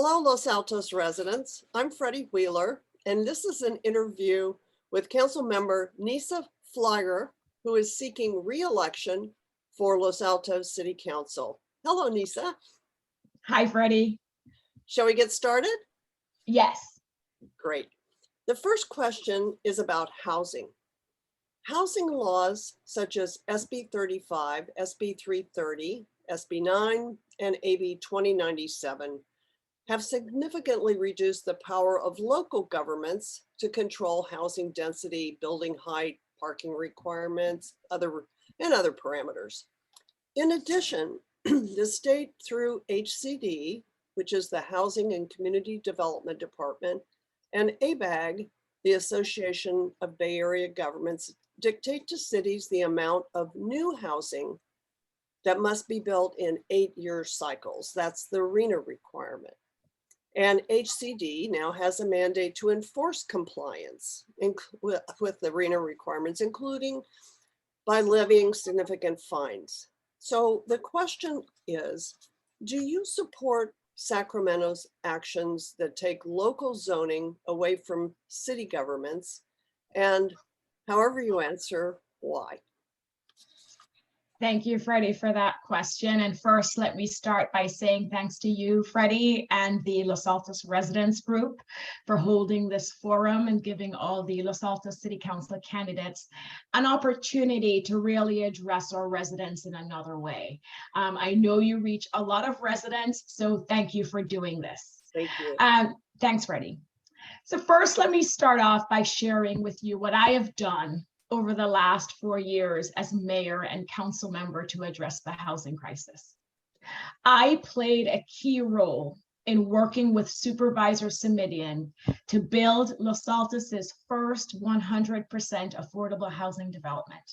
Hello, Los Altos residents. I'm Freddie Wheeler, and this is an interview with Council Member Neysa Fligor, who is seeking re-election for Los Altos City Council. Hello, Neysa. Hi, Freddie. Shall we get started? Yes. Great. The first question is about housing. Housing laws such as SB 35, SB 330, SB 9, and AB 2097 have significantly reduced the power of local governments to control housing density, building height, parking requirements, and other parameters. In addition, the state through HCD, which is the Housing and Community Development Department, and ABAG, the Association of Bay Area Governments, dictate to cities the amount of new housing that must be built in 8-year cycles. That's the RENA requirement. And HCD now has a mandate to enforce compliance with the RENA requirements, including by levying significant fines. So the question is, do you support Sacramento's actions that take local zoning away from city governments? And however you answer, why? Thank you, Freddie, for that question. And first, let me start by saying thanks to you, Freddie, and the Los Altos Residents Group for holding this forum and giving all the Los Altos City Council candidates an opportunity to really address our residents in another way. I know you reach a lot of residents, so thank you for doing this. Thank you. Thanks, Freddie. So first, let me start off by sharing with you what I have done over the last 4 years as mayor and council member to address the housing crisis. I played a key role in working with Supervisor Simidian to build Los Altos's first 100% affordable housing development.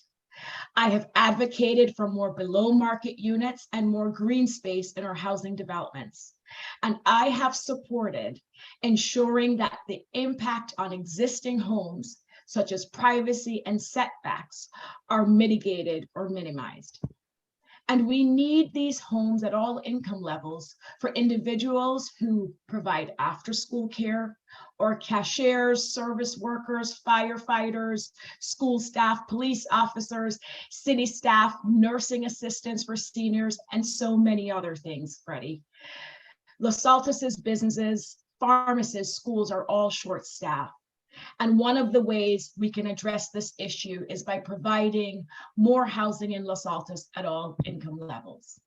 I have advocated for more below market units and more green space in our housing developments. And I have supported ensuring that the impact on existing homes, such as privacy and setbacks, are mitigated or minimized. And we need these homes at all income levels for individuals who provide after-school care, or cashiers, service workers, firefighters, school staff, police officers, city staff, nursing assistants for seniors, and so many other things, Freddie. Los Altos's businesses, pharmacists, schools are all short-staffed. And one of the ways we can address this issue is by providing more housing in Los Altos at all income levels.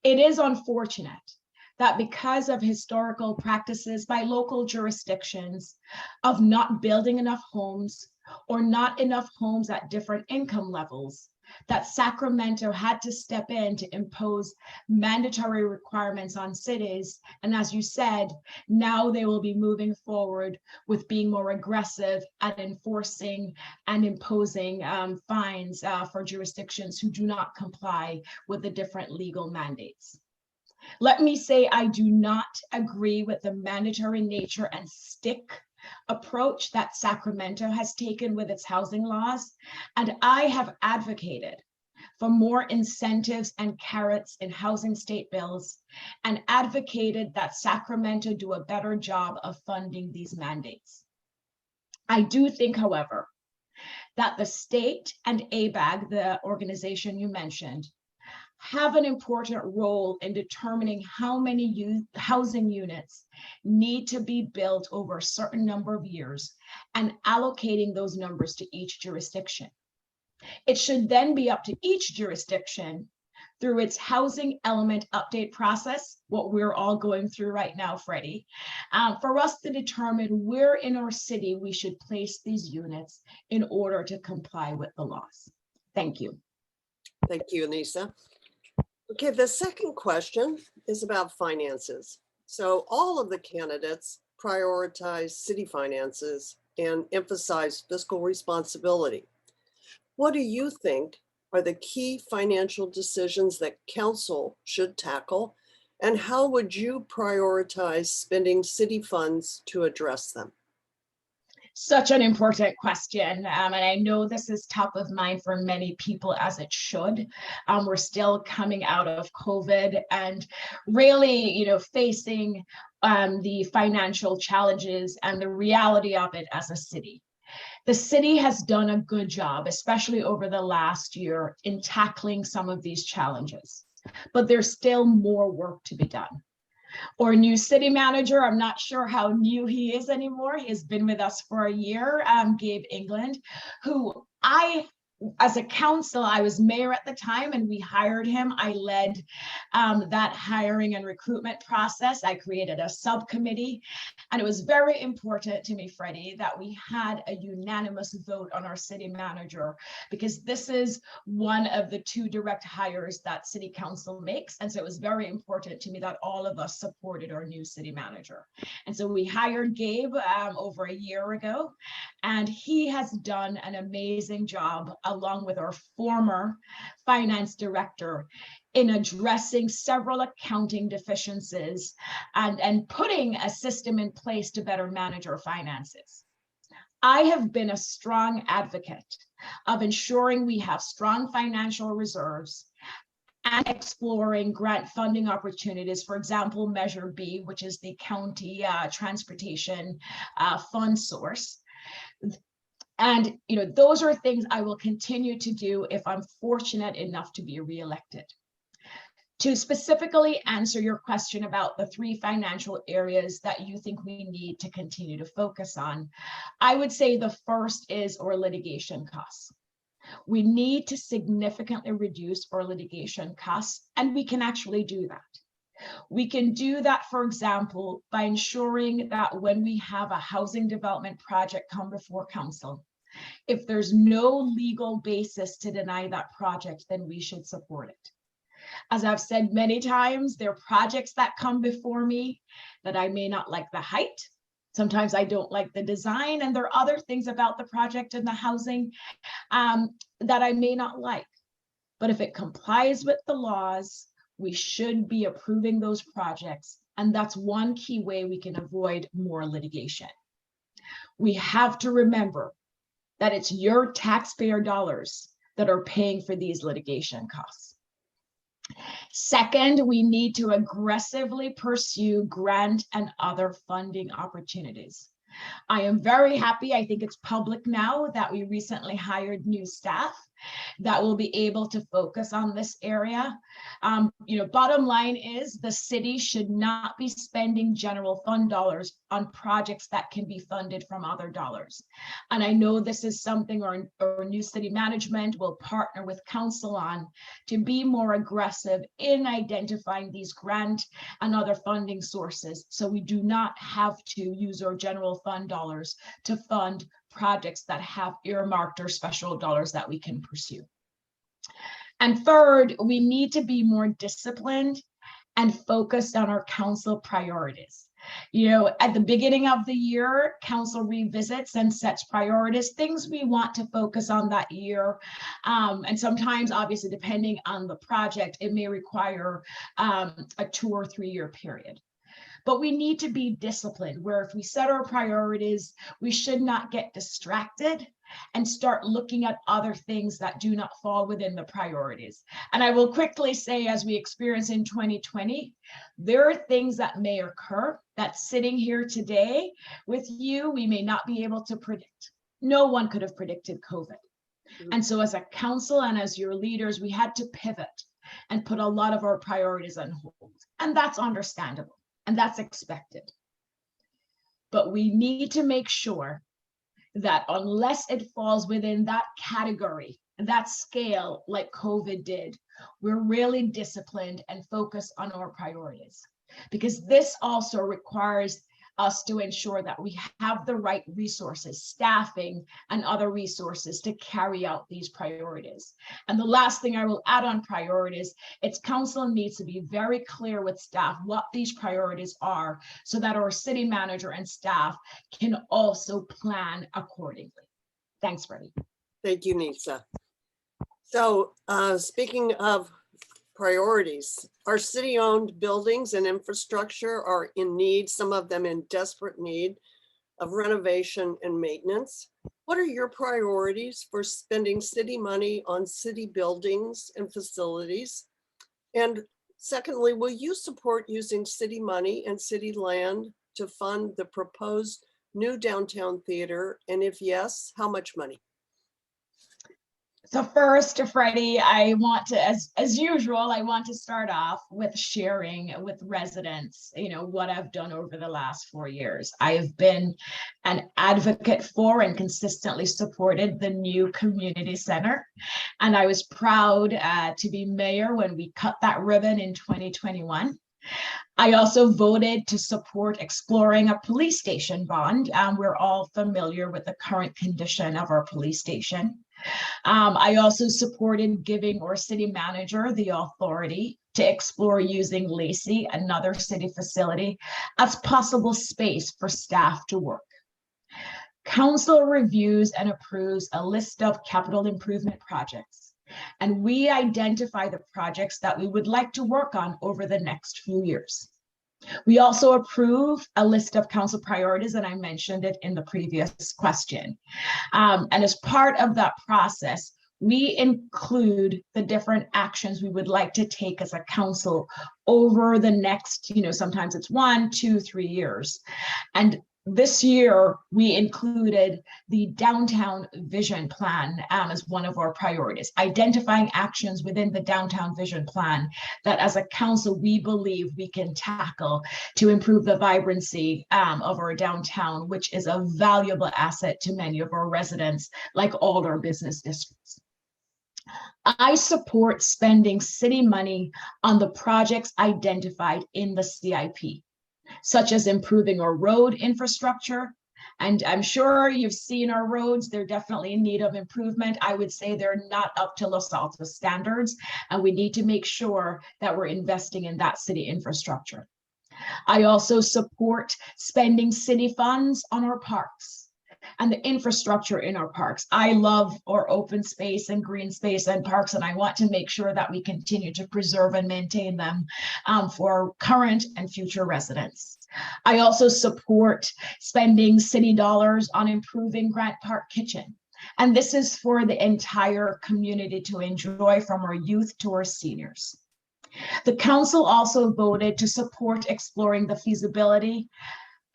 It is unfortunate that because of historical practices by local jurisdictions of not building enough homes or not enough homes at different income levels, that Sacramento had to step in to impose mandatory requirements on cities. And as you said, now they will be moving forward with being more aggressive at enforcing and imposing fines for jurisdictions who do not comply with the different legal mandates. Let me say, I do not agree with the mandatory nature and stick approach that Sacramento has taken with its housing laws, and I have advocated for more incentives and carrots in housing state bills and advocated that Sacramento do a better job of funding these mandates. I do think, however, that the state and ABAG, the organization you mentioned, have an important role in determining how many housing units need to be built over a certain number of years and allocating those numbers to each jurisdiction. It should then be up to each jurisdiction through its housing element update process, what we're all going through right now, Freddie, for us to determine where in our city we should place these units in order to comply with the laws. Thank you. Thank you, Neysa. Okay, the second question is about finances. So all of the candidates prioritize city finances and emphasize fiscal responsibility. What do you think are the key financial decisions that council should tackle, and how would you prioritize spending city funds to address them? Such an important question. And I know this is top of mind for many people, as it should. We're still coming out of COVID and really, facing the financial challenges and the reality of it as a city. The city has done a good job, especially over the last year, in tackling some of these challenges, but there's still more work to be done. Our new city manager, I'm not sure how new he is anymore. He has been with us for a year, Gabe England, who as a council, I was mayor at the time and we hired him. I led that hiring and recruitment process. I created a subcommittee, and it was very important to me, Freddie, that we had a unanimous vote on our city manager, because this is one of the 2 direct hires that city council makes. And so it was very important to me that all of us supported our new city manager. And so we hired Gabe over a year ago, and he has done an amazing job, along with our former finance director, in addressing several accounting deficiencies and putting a system in place to better manage our finances. I have been a strong advocate of ensuring we have strong financial reserves and exploring grant funding opportunities. For example, Measure B, which is the county transportation fund source. And those are things I will continue to do if I'm fortunate enough to be reelected. To specifically answer your question about the 3 financial areas that you think we need to continue to focus on, I would say the first is our litigation costs. We need to significantly reduce our litigation costs, and we can actually do that. We can do that, for example, by ensuring that when we have a housing development project come before council, if there's no legal basis to deny that project, then we should support it. As I've said many times, there are projects that come before me that I may not like the height. Sometimes I don't like the design, and there are other things about the project and the housing that I may not like. But if it complies with the laws, we should be approving those projects. And that's one key way we can avoid more litigation. We have to remember that it's your taxpayer dollars that are paying for these litigation costs. Second, we need to aggressively pursue grant and other funding opportunities. I am very happy, I think it's public now, that we recently hired new staff that will be able to focus on this area. Bottom line is the city should not be spending general fund dollars on projects that can be funded from other dollars. And I know this is something our new city management will partner with council on, to be more aggressive in identifying these grant and other funding sources, so we do not have to use our general fund dollars to fund projects that have earmarked or special dollars that we can pursue. And third, we need to be more disciplined and focused on our council priorities. At the beginning of the year, council revisits and sets priorities, things we want to focus on that year. And sometimes, obviously, depending on the project, it may require a 2 or 3 year period. But we need to be disciplined, where if we set our priorities, we should not get distracted and start looking at other things that do not fall within the priorities. And I will quickly say, as we experience in 2020, there are things that may occur that sitting here today with you, we may not be able to predict. No one could have predicted COVID. And so as a council and as your leaders, we had to pivot and put a lot of our priorities on hold. And that's understandable. And that's expected. But we need to make sure that unless it falls within that category, that scale, like COVID did, we're really disciplined and focused on our priorities. Because this also requires us to ensure that we have the right resources, staffing, and other resources to carry out these priorities. And the last thing I will add on priorities, it's council needs to be very clear with staff what these priorities are, so that our city manager and staff can also plan accordingly. Thanks, Freddie. Thank you, Neysa. So speaking of priorities, our city-owned buildings and infrastructure are in need, some of them in desperate need, of renovation and maintenance? What are your priorities for spending city money on city buildings and facilities? And secondly, will you support using city money and city land to fund the proposed new downtown theater? And if yes, how much money? So first, Freddie, I want to, as usual, I want to start off with sharing with residents, what I've done over the last 4 years. I have been an advocate for and consistently supported the new community center. And I was proud to be mayor when we cut that ribbon in 2021. I also voted to support exploring a police station bond. We're all familiar with the current condition of our police station. I also supported giving our city manager the authority to explore using Lacey, another city facility, as possible space for staff to work. Council reviews and approves a list of capital improvement projects, and we identify the projects that we would like to work on over the next few years. We also approve a list of council priorities, and I mentioned it in the previous question. And as part of that process, we include the different actions we would like to take as a council over the next, sometimes it's 1, 2, 3 years. And this year, we included the downtown vision plan as one of our priorities, identifying actions within the downtown vision plan that as a council, we believe we can tackle to improve the vibrancy of our downtown, which is a valuable asset to many of our residents, like all our business districts. I support spending city money on the projects identified in the CIP, such as improving our road infrastructure. And I'm sure you've seen our roads, they're definitely in need of improvement. I would say they're not up to Los Altos standards, and we need to make sure that we're investing in that city infrastructure. I also support spending city funds on our parks and the infrastructure in our parks. I love our open space and green space and parks, and I want to make sure that we continue to preserve and maintain them for current and future residents. I also support spending city dollars on improving Grant Park Kitchen. And this is for the entire community to enjoy, from our youth to our seniors. The council also voted to support exploring the feasibility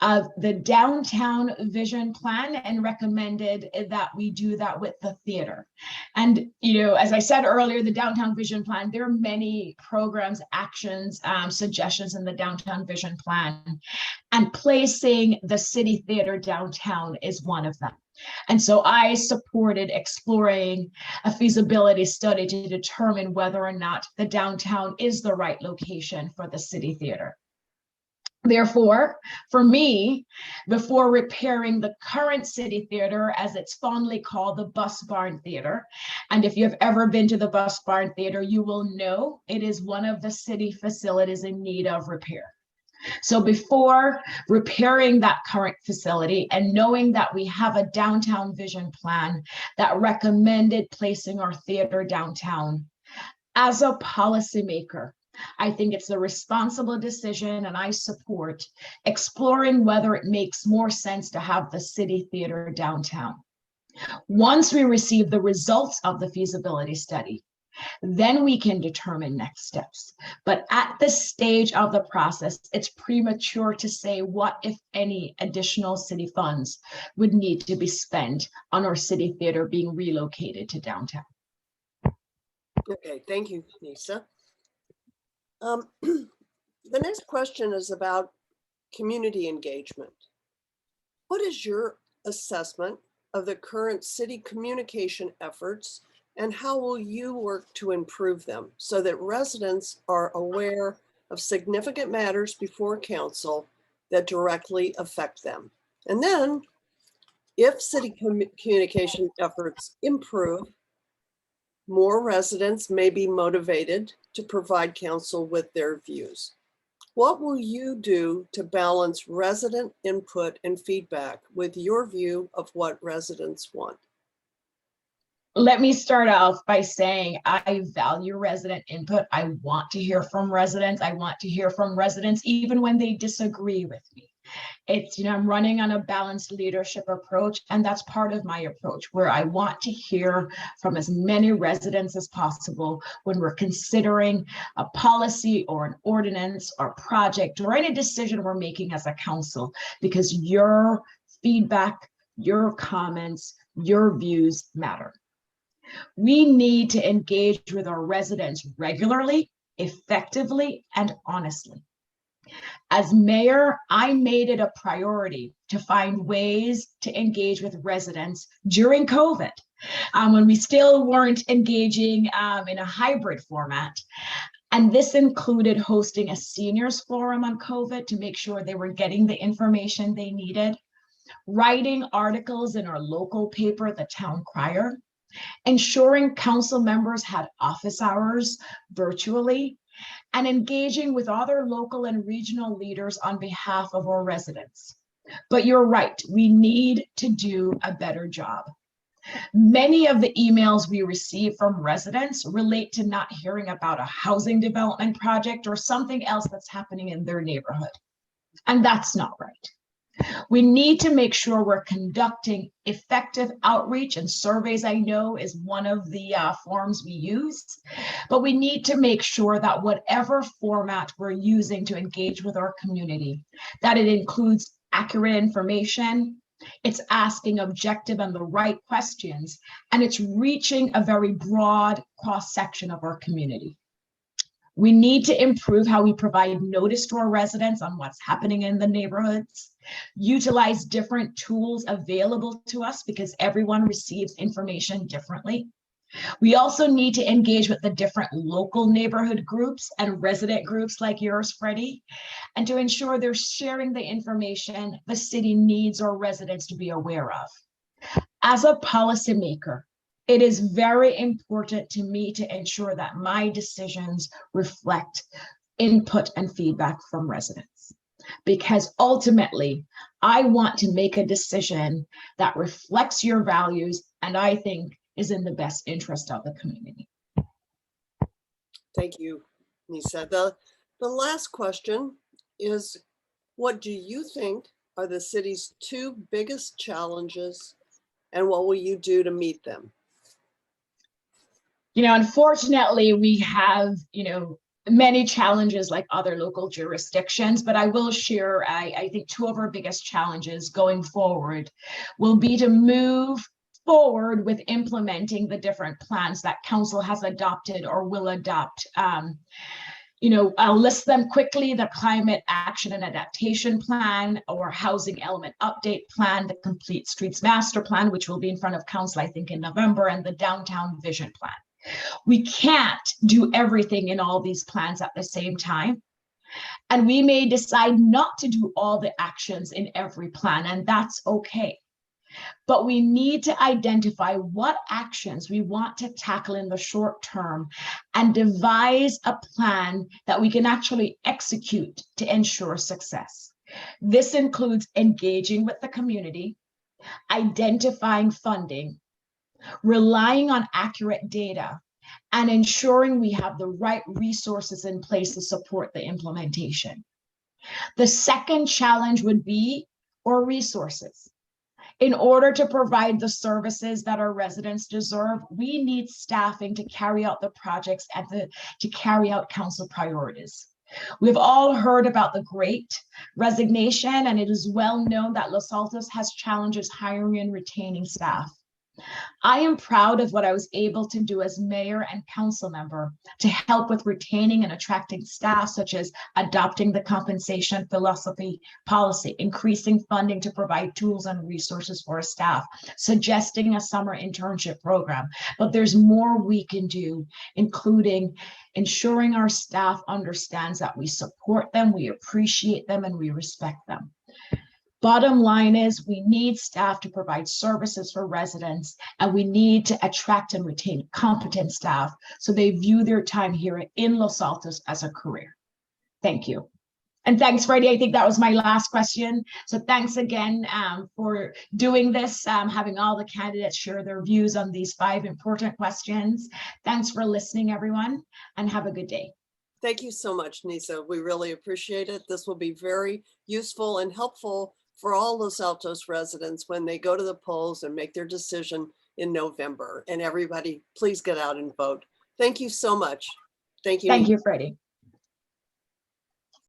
of the downtown vision plan and recommended that we do that with the theater. And, as I said earlier, the downtown vision plan, there are many programs, actions, suggestions in the downtown vision plan, and placing the city theater downtown is one of them. And so I supported exploring a feasibility study to determine whether or not the downtown is the right location for the city theater. Therefore, for me, before repairing the current city theater, as it's fondly called, the Bus Barn Theater, and if you've ever been to the Bus Barn Theater, you will know it is one of the city facilities in need of repair. So before repairing that current facility and knowing that we have a downtown vision plan that recommended placing our theater downtown, as a policymaker, I think it's a responsible decision, and I support exploring whether it makes more sense to have the city theater downtown. Once we receive the results of the feasibility study, then we can determine next steps. But at this stage of the process, it's premature to say what, if any, additional city funds would need to be spent on our city theater being relocated to downtown. Okay, thank you, Neysa. The next question is about community engagement. What is your assessment of the current city communication efforts, and how will you work to improve them so that residents are aware of significant matters before council that directly affect them? And then, if city communication efforts improve, more residents may be motivated to provide council with their views. What will you do to balance resident input and feedback with your view of what residents want? Let me start off by saying I value resident input. I want to hear from residents. I want to hear from residents even when they disagree with me. It's, I'm running on a balanced leadership approach, and that's part of my approach, where I want to hear from as many residents as possible when we're considering a policy or an ordinance or project or any decision we're making as a council, because your feedback, your comments, your views matter. We need to engage with our residents regularly, effectively, and honestly. As mayor, I made it a priority to find ways to engage with residents during COVID, when we still weren't engaging in a hybrid format. And this included hosting a seniors forum on COVID to make sure they were getting the information they needed, writing articles in our local paper, the Town Crier, ensuring council members had office hours virtually, and engaging with other local and regional leaders on behalf of our residents. But you're right, we need to do a better job. Many of the emails we receive from residents relate to not hearing about a housing development project or something else that's happening in their neighborhood. And that's not right. We need to make sure we're conducting effective outreach, and surveys, I know, is one of the forms we use, but we need to make sure that whatever format we're using to engage with our community, that it includes accurate information, it's asking objective and the right questions, and it's reaching a very broad cross-section of our community. We need to improve how we provide notice to our residents on what's happening in the neighborhoods, utilize different tools available to us because everyone receives information differently. We also need to engage with the different local neighborhood groups and resident groups like yours, Freddie, and to ensure they're sharing the information the city needs our residents to be aware of. As a policymaker, it is very important to me to ensure that my decisions reflect input and feedback from residents, because ultimately I want to make a decision that reflects your values and I think is in the best interest of the community. Thank you, Neysa. The last question is, what do you think are the city's two biggest challenges, and what will you do to meet them? Unfortunately, we have, many challenges like other local jurisdictions, but I will share, I think two of our biggest challenges going forward will be to move forward with implementing the different plans that council has adopted or will adopt. I'll list them quickly: the Climate Action and Adaptation Plan, or Housing Element Update Plan, the Complete Streets Master Plan, which will be in front of council, I think, in November, and the Downtown Vision Plan. We can't do everything in all these plans at the same time. And we may decide not to do all the actions in every plan, and that's okay. But we need to identify what actions we want to tackle in the short term and devise a plan that we can actually execute to ensure success. This includes engaging with the community, identifying funding, relying on accurate data, and ensuring we have the right resources in place to support the implementation. The second challenge would be our resources. In order to provide the services that our residents deserve, we need staffing to carry out the projects and to carry out council priorities. We've all heard about the Great Resignation, and it is well known that Los Altos has challenges hiring and retaining staff. I am proud of what I was able to do as mayor and council member to help with retaining and attracting staff, such as adopting the compensation philosophy policy, increasing funding to provide tools and resources for our staff, suggesting a summer internship program. But there's more we can do, including ensuring our staff understands that we support them, we appreciate them, and we respect them. Bottom line is, we need staff to provide services for residents, and we need to attract and retain competent staff so they view their time here in Los Altos as a career. Thank you. And thanks, Freddie. I think that was my last question. So thanks again for doing this, having all the candidates share their views on these 5 important questions. Thanks for listening, everyone, and have a good day. Thank you so much, Neysa. We really appreciate it. This will be very useful and helpful for all Los Altos residents when they go to the polls and make their decision in November. And everybody, please get out and vote. Thank you so much. Thank you, Thank Neysa. you, Freddie.